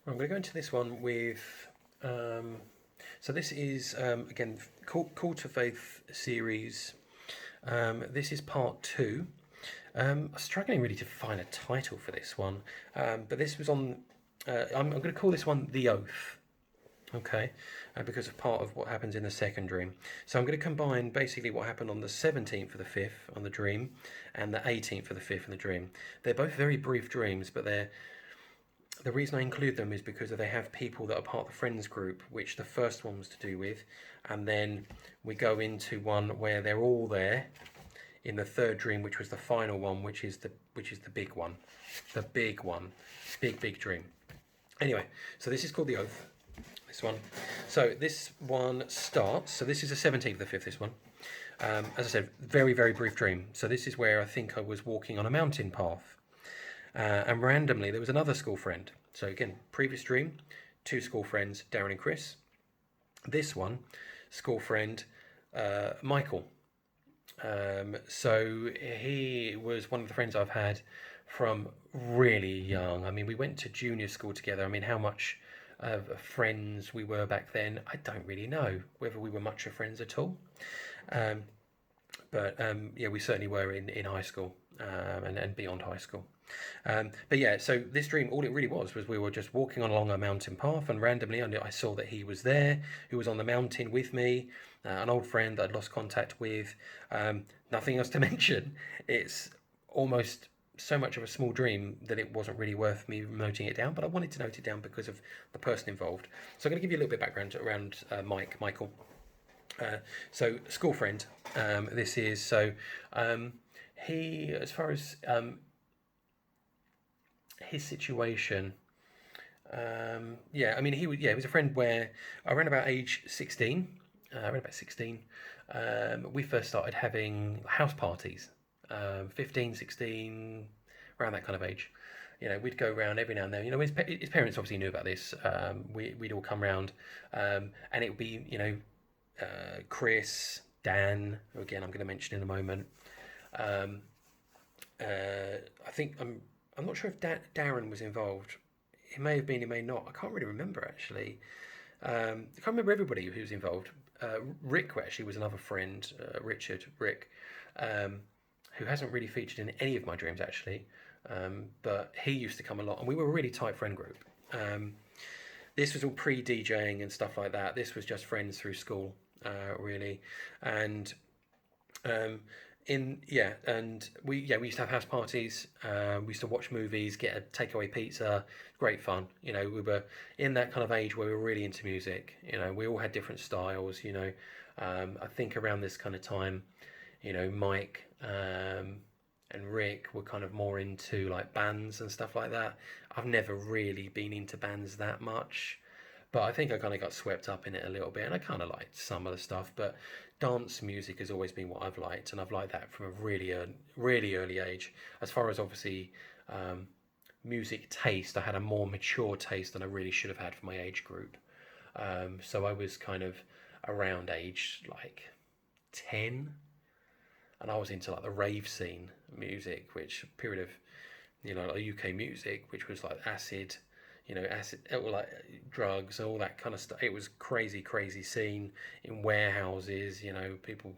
I'm going to go into this one with. So this is again Call to Faith series. This is part two. I'm struggling really to find a title for this one, but this was on. I'm going to call this one The Oath. Okay, because of part of what happens in the second dream. So I'm going to combine basically what happened on the 17th of the 5th on the dream and the 18th of the 5th in the dream. They're both very brief dreams, but the reason I include them is because they have people that are part of the friends group, which the first one was to do with, and then we go into one where they're all there in the third dream, which was the final one, which is the big one, the big one, big dream. Anyway, so this is called The Oath. This one. So this one starts. So this is the 17th of the 5th. This one. As I said, very brief dream. So this is where I think I was walking on a mountain path. And randomly, there was another school friend. So again, previous dream, two school friends, Darren and Chris. This one, school friend, Michael. So he was one of the friends I've had from really young. I mean, we went to junior school together. I mean, how much of friends we were back then, I don't really know whether we were much of friends at all. But yeah, we certainly were in high school and beyond high school. But yeah, so this dream, all it really was we were just walking along a mountain path, and randomly I saw that he was there, who was on the mountain with me, an old friend that I'd lost contact with. Nothing else to mention. It's almost so much of a small dream that it wasn't really worth me noting it down, but I wanted to note it down because of the person involved. So I'm going to give you a little bit of background around Michael. So school friend, this is, so he, as far as his situation, yeah, I mean, he was a friend where around about age 16, we first started having house parties, 15, 16, around that kind of age. You know, we'd go around every now and then. You know, his parents obviously knew about this. We'd all come round, and it would be, you know, Chris, Dan, who again I'm going to mention in a moment. I think I'm not sure if Darren was involved. He may have been, he may not. I can't really remember actually. I can't remember everybody who was involved. Rick actually was another friend, Rick, who hasn't really featured in any of my dreams actually, but he used to come a lot, and we were a really tight friend group. This was all pre-DJing and stuff like that. This was just friends through school, really, and we used to have house parties. We used to watch movies, get a takeaway pizza. Great fun. You know, we were in that kind of age where we were really into music. You know, we all had different styles. You know, I think around this kind of time, you know, Mike and Rick were kind of more into like bands and stuff like that. I've never really been into bands that much, but I think I kind of got swept up in it a little bit, and I kind of liked some of the stuff. But dance music has always been what I've liked, and I've liked that from a really early age. As far as obviously music taste, I had a more mature taste than I really should have had for my age group. So I was kind of around age like 10, and I was into like the rave scene music, which period of, you know, like UK music, which was like acid, you know, like drugs, all that kind of stuff. It was crazy scene in warehouses, you know, people,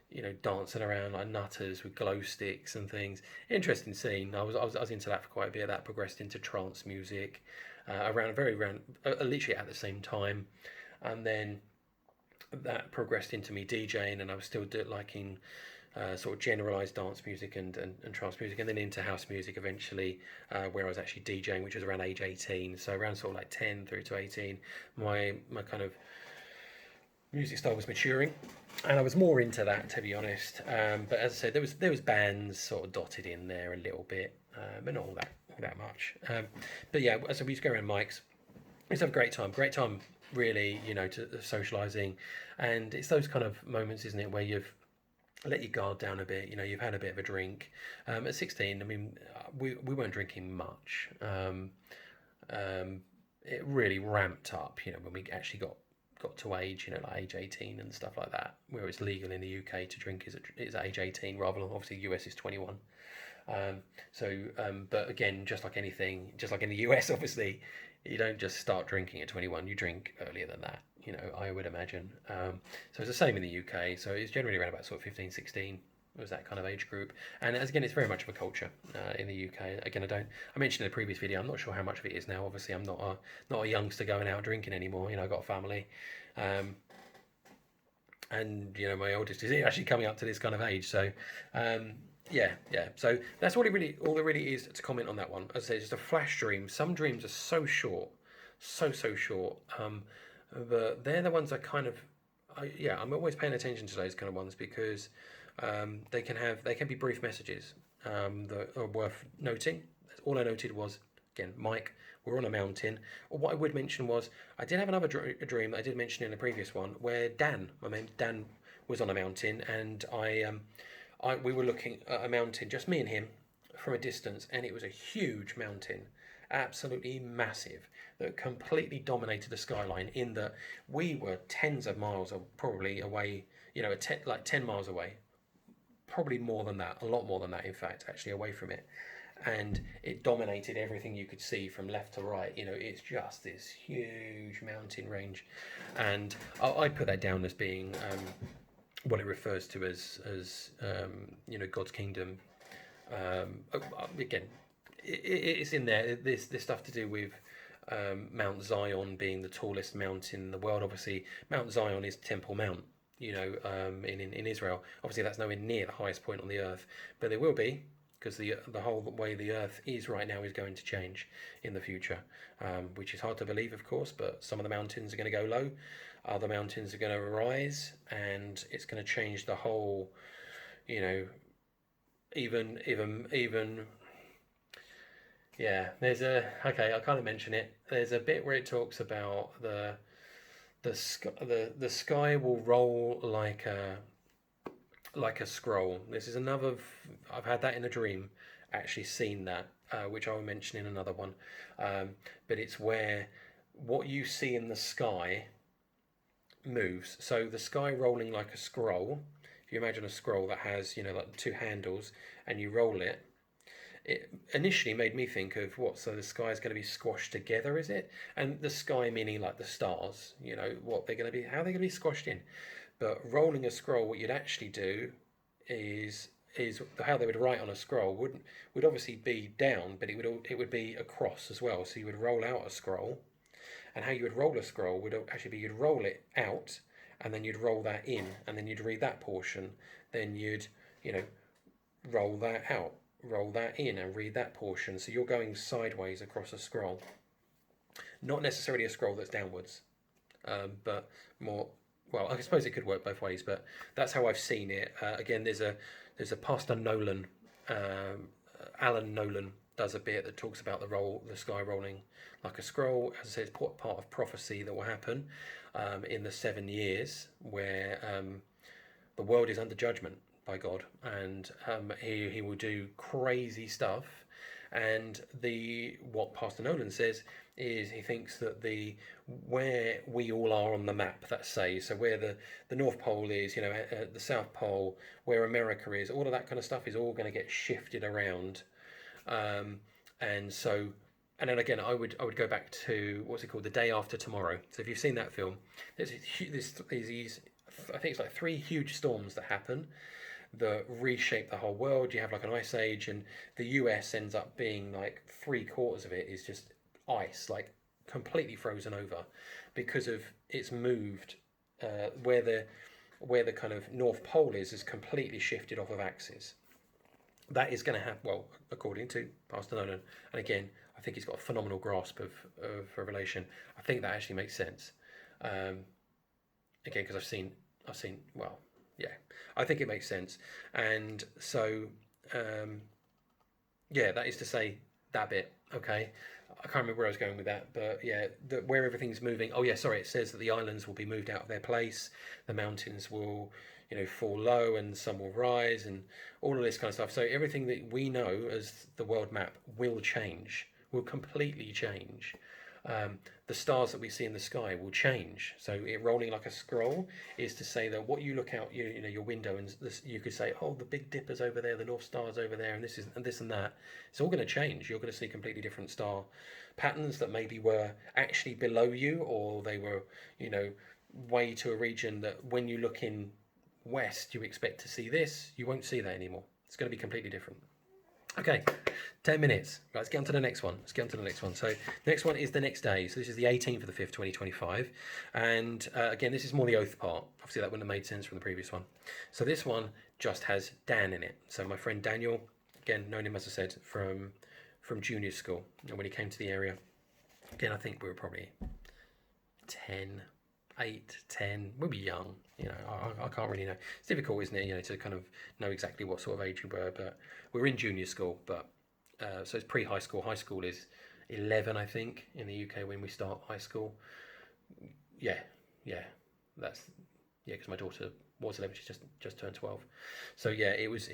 you know, dancing around like nutters with glow sticks and things. Interesting scene. I was into that for quite a bit. That progressed into trance music, literally at the same time, and then that progressed into me DJing, and I was still liking sort of generalized dance music and trance music, and then into house music eventually, where I was actually DJing, which was around age 18. So around sort of like 10 through to 18, my kind of music style was maturing, and I was more into that, to be honest. But as I said, there was bands sort of dotted in there a little bit, but not all that much. But yeah, so we used to go around Mike's. We used to have a great time, really, you know, to socializing, and it's those kind of moments, isn't it, where you've let your guard down a bit. You know, you've had a bit of a drink. At 16, I mean, we weren't drinking much. It really ramped up, you know, when we actually got to age, you know, like age 18 and stuff like that, where it's legal in the UK to drink is at age 18, rather than obviously US is 21. But again, just like anything, just like in the US, obviously, you don't just start drinking at 21. You drink earlier than that. I would imagine. So it's the same in the UK. So it's generally around about sort of 15, 16 was that kind of age group. And as again, it's very much of a culture in the UK. Again, I mentioned in a previous video, I'm not sure how much of it is now. Obviously, I'm not a youngster going out drinking anymore. I've got a family. And my oldest is actually coming up to this kind of age. So yeah. So that's all it really is to comment on that one. As I say, it's just a flash dream. Some dreams are so short, so short. But they're the ones I kind of, I'm always paying attention to those kind of ones because they can be brief messages that are worth noting. All I noted was, again, Mike, we're on a mountain. Or what I would mention was, I did have another dream that I did mention in a previous one where my man Dan, was on a mountain, and we were looking at a mountain, just me and him, from a distance, and it was a huge mountain, absolutely massive, that completely dominated the skyline. In that we were tens of miles, probably away, like 10 miles away, probably more than that, a lot more than that, in fact, actually away from it. And it dominated everything you could see from left to right. It's just this huge mountain range, and I put that down as being what it refers to as God's kingdom. Again, it's in there. This stuff to do with Mount Zion being the tallest mountain in the world. Obviously, Mount Zion is Temple Mount. In Israel. Obviously, that's nowhere near the highest point on the earth, but there will be, because the whole way the earth is right now is going to change in the future, which is hard to believe, of course. But some of the mountains are going to go low, other mountains are going to rise, and it's going to change the whole. Even. Yeah, I can't mention it. There's a bit where it talks about the sky will roll like a scroll. This is another. I've had that in a dream. Actually, seen that, which I will mention in another one. But it's where what you see in the sky moves. So the sky rolling like a scroll. If you imagine a scroll that has like two handles, and you roll it. It initially made me think of what? So the sky is going to be squashed together, is it? And the sky meaning like the stars. What they're going to be, how they're going to be squashed in. But rolling a scroll, what you'd actually do is how they would write on a scroll would obviously be down, but it would be across as well. So you would roll out a scroll, and how you would roll a scroll would actually be you'd roll it out, and then you'd roll that in, and then you'd read that portion, then you'd roll that out, roll that in, and read that portion. So you're going sideways across a scroll, not necessarily a scroll that's downwards, but more. Well, I suppose it could work both ways, but that's how I've seen it. Again, there's a Pastor Nolan, Alan Nolan does a bit that talks about the sky rolling like a scroll. As I said, it's part of prophecy that will happen in the 7 years where the world is under judgment by God, and he will do crazy stuff. And what Pastor Nolan says is he thinks that where we all are on the map, let's say, so where the North Pole is, the South Pole, where America is, all of that kind of stuff is all going to get shifted around. And then again, I would go back to what's it called, The Day After Tomorrow. So if you've seen that film, there's these, I think it's like 3 huge storms that happen that reshape the whole world. You have like an ice age, and the US ends up being like 3/4 of it is just ice, like completely frozen over, because of it's moved where the kind of North Pole is completely shifted off of axis. That is going to happen, well, according to Pastor Nolan, and again, I think he's got a phenomenal grasp of Revelation. I think that actually makes sense. Again, because I've seen, well, yeah, I think it makes sense. And so, that is to say that bit, okay? I can't remember where I was going with that, but yeah, where everything's moving. Oh yeah, sorry, it says that the islands will be moved out of their place. The mountains will, fall low, and some will rise, and all of this kind of stuff. So everything that we know as the world map will change, will completely change. the stars that we see in the sky will change. So it rolling like a scroll is to say that what you look out, you know, your window, and this, you could say, oh, the Big Dipper's over there, the North Star's over there, and this and that. It's all going to change. You're going to see completely different star patterns that maybe were actually below you, or they were, you know, way to a region that when you look in west, you expect to see this. You won't see that anymore. It's going to be completely different. Okay, 10 minutes. Right, let's get on to the next one. So next one is the next day. So this is the 18th of the 5th, 2025. And again, this is more the oath part. Obviously, that wouldn't have made sense from the previous one. So this one just has Dan in it. So my friend Daniel, again, known him, as I said, from junior school. And when he came to the area, again, I think we were probably 10, 8, 10. We'd be young. You know, I can't really know. It's difficult, isn't it? You know, to kind of know exactly what sort of age we were. But we were in junior school. But so it's pre-high school. High school is 11, I think, in the UK when we start high school. Yeah. That's because my daughter was 11. She's just turned 12. So yeah, it was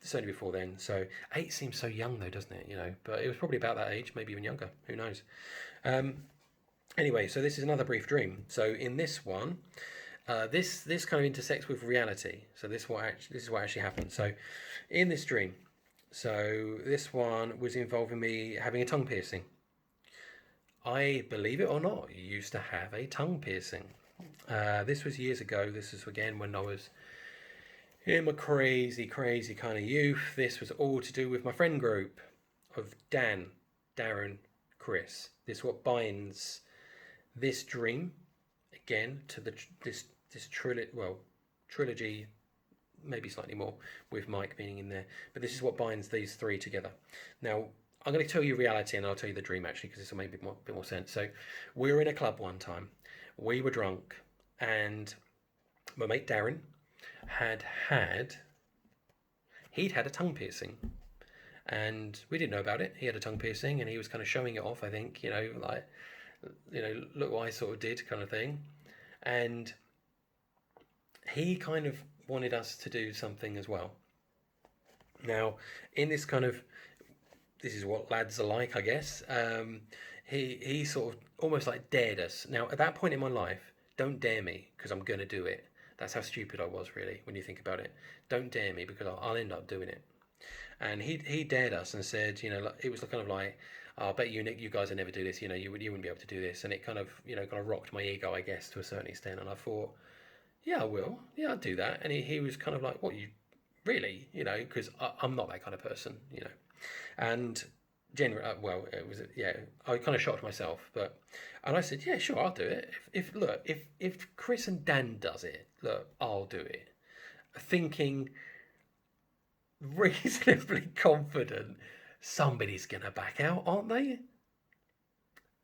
certainly before then. So 8 seems so young though, doesn't it? You know, but it was probably about that age, maybe even younger. Who knows? Anyway, so this is another brief dream. So in this one, this kind of intersects with reality. So this is what actually happened. So in this dream, so this one was involving me having a tongue piercing. I, believe it or not, used to have a tongue piercing. This was years ago. This is again when I was in my crazy kind of youth. This was all to do with my friend group of Dan, Darren, Chris. This is what binds this dream again to this trilogy, maybe slightly more with Mike being in there, but this is what binds these three together. Now I'm going to tell you reality and I'll tell you the dream actually, because this will make a bit more sense. So we were in a club one time, we were drunk, and my mate Darren he'd had a tongue piercing, and we didn't know about it. He had a tongue piercing and he was kind of showing it off, I think, like, look what I sort of did kind of thing. And he kind of wanted us to do something as well. Now, in this kind of, this is what lads are like, I guess. He sort of almost like dared us. Now, at that point in my life, don't dare me because I'm going to do it. That's how stupid I was, really, when you think about it. Don't dare me because I'll end up doing it. And he dared us and said, it was kind of like, I bet you guys will never do this. You wouldn't be able to do this. And it kind of, kind of rocked my ego, I guess, to a certain extent. And I thought, yeah, I will. Yeah, I'll do that. And he was kind of like, what, you really? Because I'm not that kind of person, And generally, it was, I kind of shocked myself. And I said, yeah, sure, I'll do it. If Chris and Dan does it, look, I'll do it. Thinking reasonably confident somebody's going to back out, aren't they?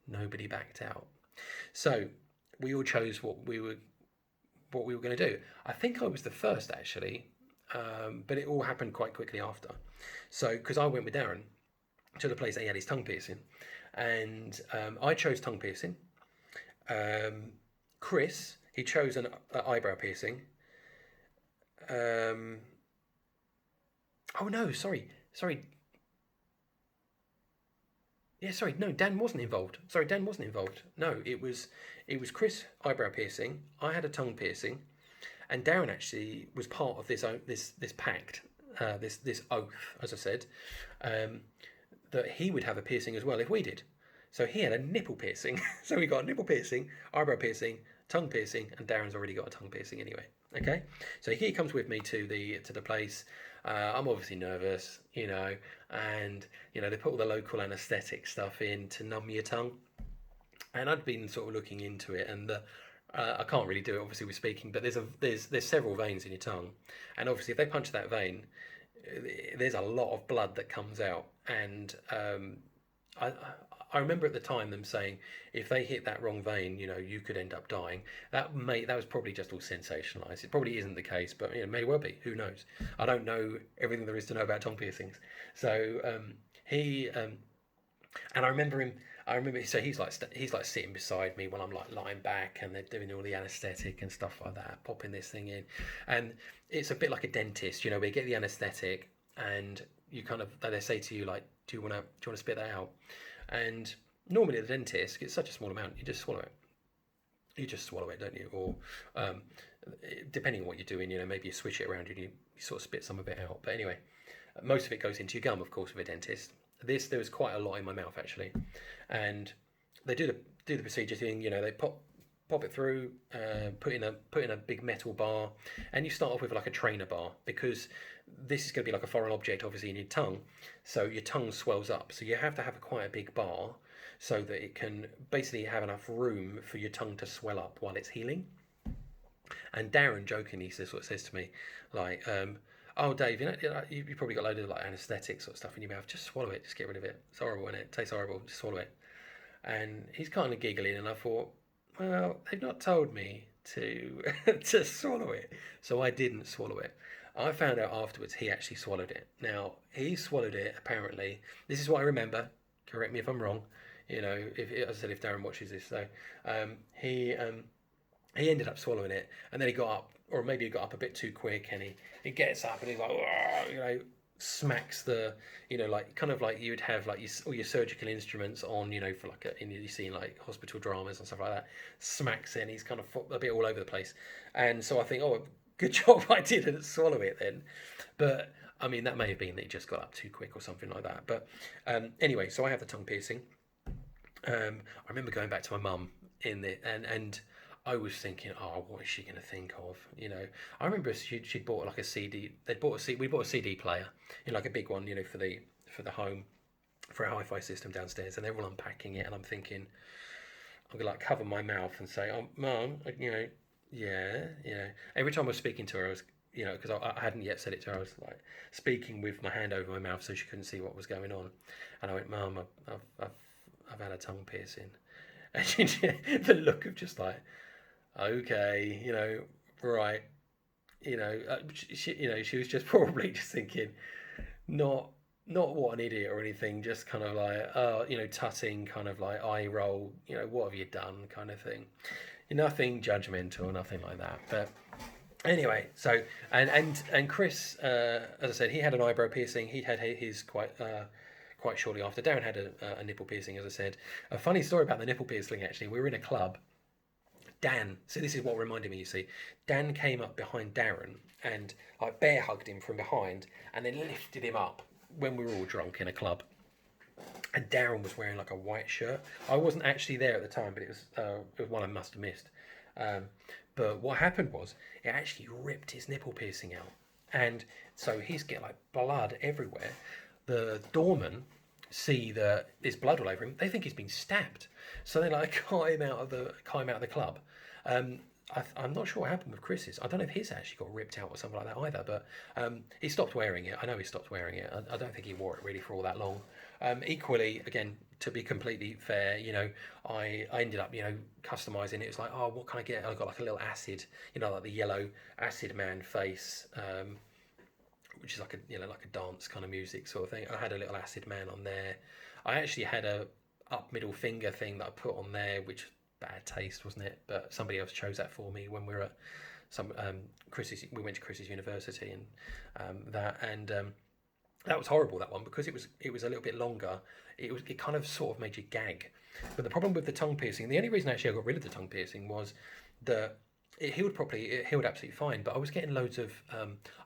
Nobody backed out. So we all chose what we were going to do. I think I was the first actually, but it all happened quite quickly after. So because I went with Darren to the place that he had his tongue piercing, and I chose tongue piercing. Chris, he chose an eyebrow piercing. Oh no, sorry. Yeah, sorry. No, Dan wasn't involved. No, it was Chris eyebrow piercing. I had a tongue piercing, and Darren actually was part of this pact, this oath, as I said, that he would have a piercing as well if we did. So he had a nipple piercing. So we got a nipple piercing, eyebrow piercing, tongue piercing, and Darren's already got a tongue piercing anyway. Okay, so he comes with me to the place. I'm obviously nervous, and they put all the local anaesthetic stuff in to numb your tongue, and I'd been sort of looking into it, and I can't really do it obviously with speaking, but there's several veins in your tongue, and obviously if they punch that vein, there's a lot of blood that comes out, and I remember at the time them saying if they hit that wrong vein, you could end up dying. That was probably just all sensationalized. It probably isn't the case, but it may well be. Who knows? I don't know everything there is to know about tongue piercings. So he and I remember him. So he's like sitting beside me while I'm like lying back, and they're doing all the anaesthetic and stuff like that, popping this thing in, and it's a bit like a dentist, where you get the anaesthetic and you kind of they say to you like, do you want to spit that out? And normally at the dentist, it's such a small amount, you just swallow it. You just swallow it, don't you? Or um, depending on what you're doing, maybe you switch it around and you sort of spit some of it out. But anyway, most of it goes into your gum, of course, with a dentist. There was quite a lot in my mouth actually, and they do the procedure thing. They pop it through, put in a big metal bar, and you start off with like a trainer bar because this is going to be like a foreign object, obviously in your tongue, so your tongue swells up. So you have to have quite a big bar so that it can basically have enough room for your tongue to swell up while it's healing. And Darren jokingly says to me, like, "Oh, Dave, you probably got a load of like anaesthetic sort of stuff in your mouth. Just swallow it. Just get rid of it. It's horrible, isn't it? It tastes horrible. Just swallow it." And he's kind of giggling, and I thought, well, they've not told me to to swallow it, so I didn't swallow it. I found out afterwards he actually swallowed it. Now he swallowed it. Apparently, this is what I remember. Correct me if I'm wrong. If as I said, if Darren watches this, so um, he um, he ended up swallowing it, and then he got up, or maybe he got up a bit too quick, and he gets up and he's like, smacks the, like kind of like you would have like all your surgical instruments on, for like you see like hospital dramas and stuff like that. Smacks it, and he's kind of a bit all over the place, and so I think, oh, good job I didn't swallow it then, but. I mean, that may have been that he just got up too quick or something like that. But anyway, so I have the tongue piercing. I remember going back to my mum and I was thinking, oh, what is she going to think of? I remember she'd bought like a CD. We bought a CD player, like a big one, for the home, for a hi-fi system downstairs, and they were all unpacking it, and I'm thinking, I'm gonna like cover my mouth and say, oh, Mum, yeah, Every time I was speaking to her, I was, because I hadn't yet said it to her, I was like speaking with my hand over my mouth so she couldn't see what was going on, and I went, Mum, I've had a tongue piercing, and the look of just like, okay, right, she was just probably just thinking, not what an idiot or anything, just kind of like, tutting, kind of like eye roll, what have you done, kind of thing. Nothing judgmental, nothing like that. But anyway, so and Chris, as I said, he had an eyebrow piercing. He had his quite shortly after. Darren had a nipple piercing, as I said. A funny story about the nipple piercing, actually. We were in a club. Dan, so this is what reminded me, you see. Dan came up behind Darren and I bear hugged him from behind and then lifted him up when we were all drunk in a club. And Darren was wearing like a white shirt. I wasn't actually there at the time, but it was one I must have missed. But what happened was it actually ripped his nipple piercing out. And so he's getting like blood everywhere. The doorman see that there's blood all over him. They think he's been stabbed. So they like caught him out of the club. I'm not sure what happened with Chris's. I don't know if his actually got ripped out or something like that either. But he stopped wearing it. I know he stopped wearing it. I don't think he wore it really for all that long. Equally, again, to be completely fair, I ended up, customizing it. It was like, oh, what can I get? I got like a little acid, like the yellow acid man face, which is like a dance kind of music sort of thing. I had a little acid man on there. I actually had a up middle finger thing that I put on there, which bad taste, wasn't it? But somebody else chose that for me when we were at we went to Chris's university, and that was horrible, that one, because it was a little bit longer. It kind of sort of made you gag. But the problem with the tongue piercing, the only reason actually I got rid of the tongue piercing was that it healed properly. It healed absolutely fine, but I was getting loads of.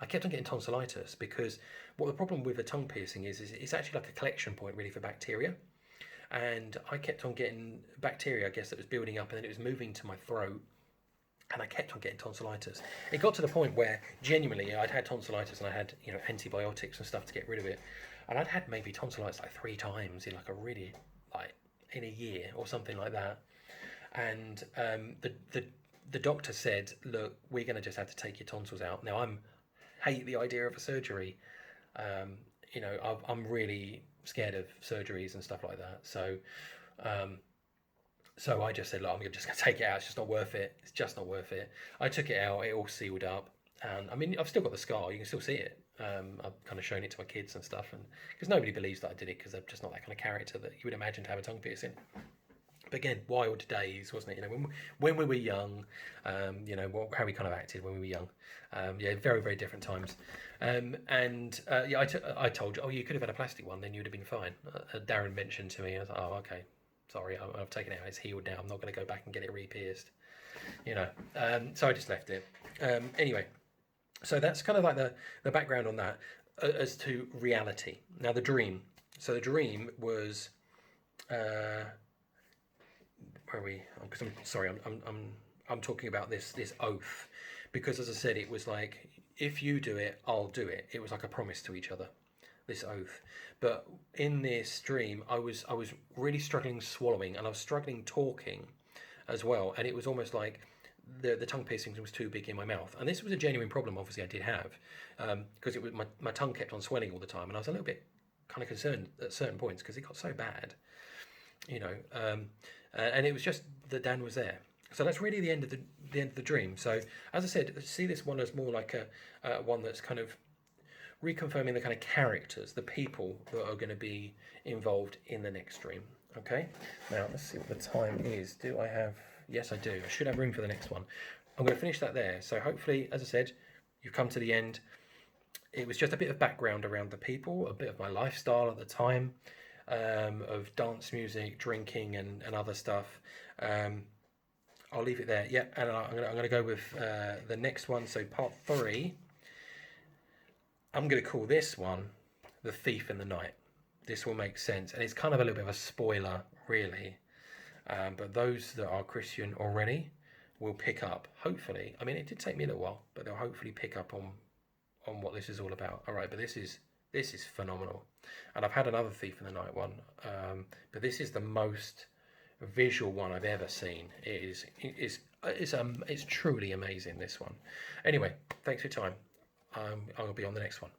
I kept on getting tonsillitis because what the problem with a tongue piercing is it's actually like a collection point really for bacteria, and I kept on getting bacteria, I guess, that was building up, and then it was moving to my throat, and I kept on getting tonsillitis. It got to the point where genuinely I'd had tonsillitis and I had antibiotics and stuff to get rid of it, and I'd had maybe tonsillitis like 3 times in like a really like in a year or something like that, and the doctor said, look, we're going to just have to take your tonsils out. Now, hate the idea of a surgery. I'm really scared of surgeries and stuff like that. So I just said, look, I'm just going to take it out. It's just not worth it. It's just not worth it. I took it out. It all sealed up. And I mean, I've still got the scar. You can still see it. I've kind of shown it to my kids and stuff. And because nobody believes that I did it, because I'm just not that kind of character that you would imagine to have a tongue piercing. But again, wild days, wasn't it? When we were young, how we kind of acted when we were young. Very, very different times. I told you, oh, you could have had a plastic one, then you would have been fine. Darren mentioned to me, I was like, oh, okay, sorry, I've taken it out. It's healed now. I'm not going to go back and get it re-pierced. You know, so I just left it. Anyway, so that's kind of like the background on that as to reality. Now the dream. So the dream was, where are we? Because I'm sorry, I'm talking about this oath, because as I said, it was like, if you do it, I'll do it. It was like a promise to each other, this oath. But in this dream, I was really struggling swallowing, and I was struggling talking as well, and it was almost like the tongue piercing was too big in my mouth, and this was a genuine problem. Obviously, I did have, because it was my tongue kept on swelling all the time, and I was a little bit kind of concerned at certain points because it got so bad, you know. And it was just that Dan was there. So that's really the end of the dream. So as I said, see this one as more like a one that's kind of reconfirming the kind of characters, the people that are going to be involved in the next dream. Okay. Now let's see what the time is. Do I have? Yes, I do. I should have room for the next one. I'm going to finish that there. So hopefully, as I said, you've come to the end. It was just a bit of background around the people, a bit of my lifestyle at the time, of dance music, drinking, and other stuff. I'll leave it there. Yeah, and I'm gonna go with the next one. So part 3. I'm gonna call this one "The Thief in the Night." This will make sense, and it's kind of a little bit of a spoiler, really. But those that are Christian already will pick up. Hopefully, I mean, it did take me a little while, but they'll hopefully pick up on what this is all about. All right, but this is phenomenal, and I've had another Thief in the Night one, but this is the most visual one I've ever seen. It's truly amazing, this one. Anyway, thanks for your time. I'll be on the next one.